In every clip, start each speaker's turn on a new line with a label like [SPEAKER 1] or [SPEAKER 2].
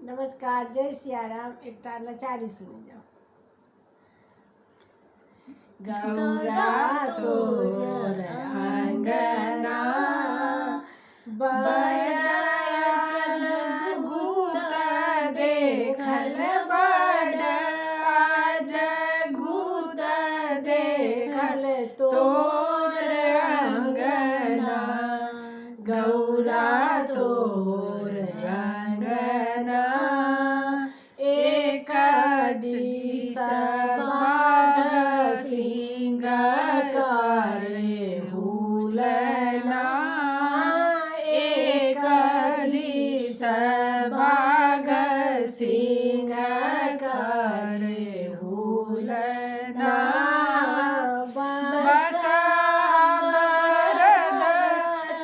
[SPEAKER 1] नमस्कार, जय सियाराम। एक लाचारी सुने जाओ। गौरा तोर अंगना बड़ा जगूत देखल बड़ा जगूत देखल तोर अंगना गौरा तोर अंगना एक दिस बाघ सिंह करे हुलना एक दिस बाघ सिंह करे हुलना बसा बरद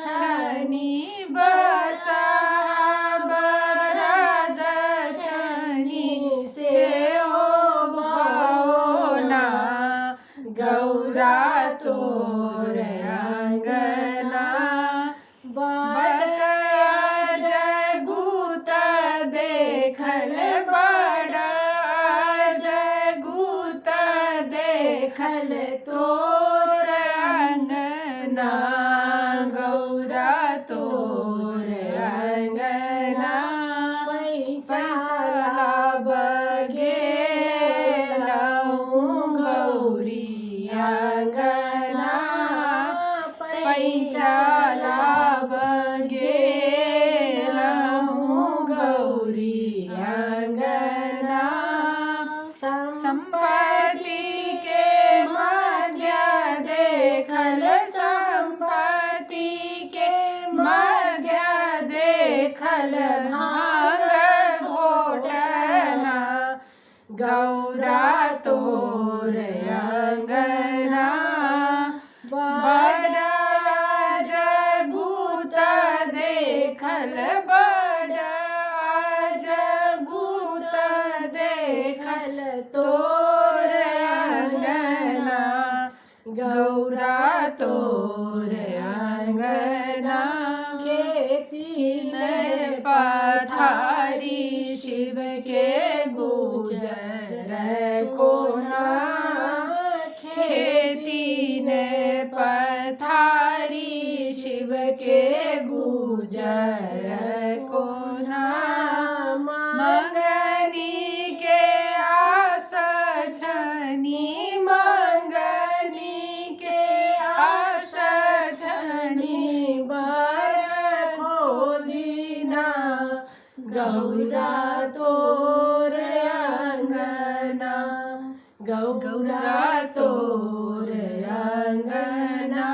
[SPEAKER 1] छनी बसा बरद छनी से ओ भवना गौरा तोर अंगना बड़ा जगूत देखल बड़ा जगूत देखल तोर अंगना गौरा तोर अंगना पैचाला बगे गौरी अंगना पैचाला बगे गौरी अंगना संपत्ति के मध्य देखल संपत्ति के मध्य देखल भाग घोटना गौरा तोर अंगना बड़ा जगूत देखल बड़ा जगूत देखल तोर अंगना गौरा तोर अंगना खेती ने पथारी शिव के गुजर कोना खेती ने पथारी शिव के गुजर कोना मंगनी के आस छनी मंगनी के आस छनी बर खोदिना गौरा तोर अंगना गौरा तोर अंगना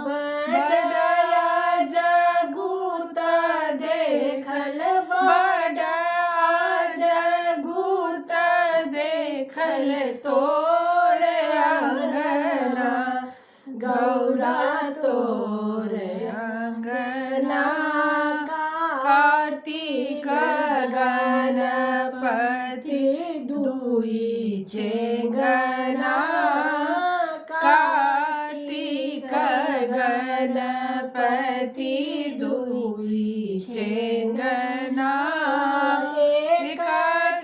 [SPEAKER 1] बड़ा जगूत देखल बड़ा जगूत देखल तोर अंगना गौरा तोर अंगना कार्तिक गणपति दुई चेंगना कार्तिक गणपति दुई चेंगना एक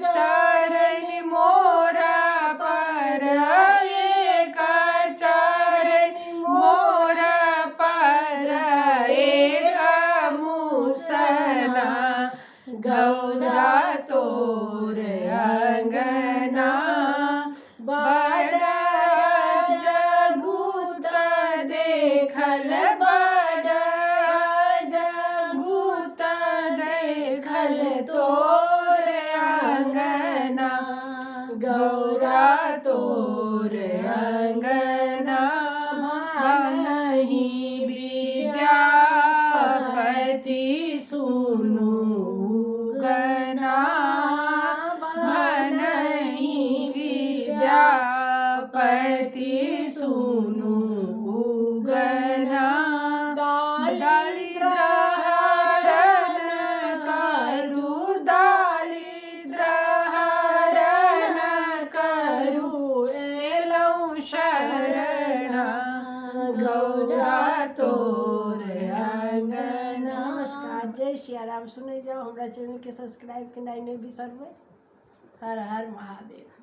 [SPEAKER 1] चरण मोरा पर एक चरण मोरा पर एक मुसला गौरा तोर अंगना बड़ा जगूत देखल बड़ा जगूत देखल तोर अंगना गौरा तोर अंगना नहीं विद्यापति सुनु गना नहीं विद्यापति सुनु गना दारिद्र हरण करु जय सियाराम सुनै जाओ, हमरा चैनल के सब्सक्राइब केनाइ नहीं बिसरबै। हर हर महादेव।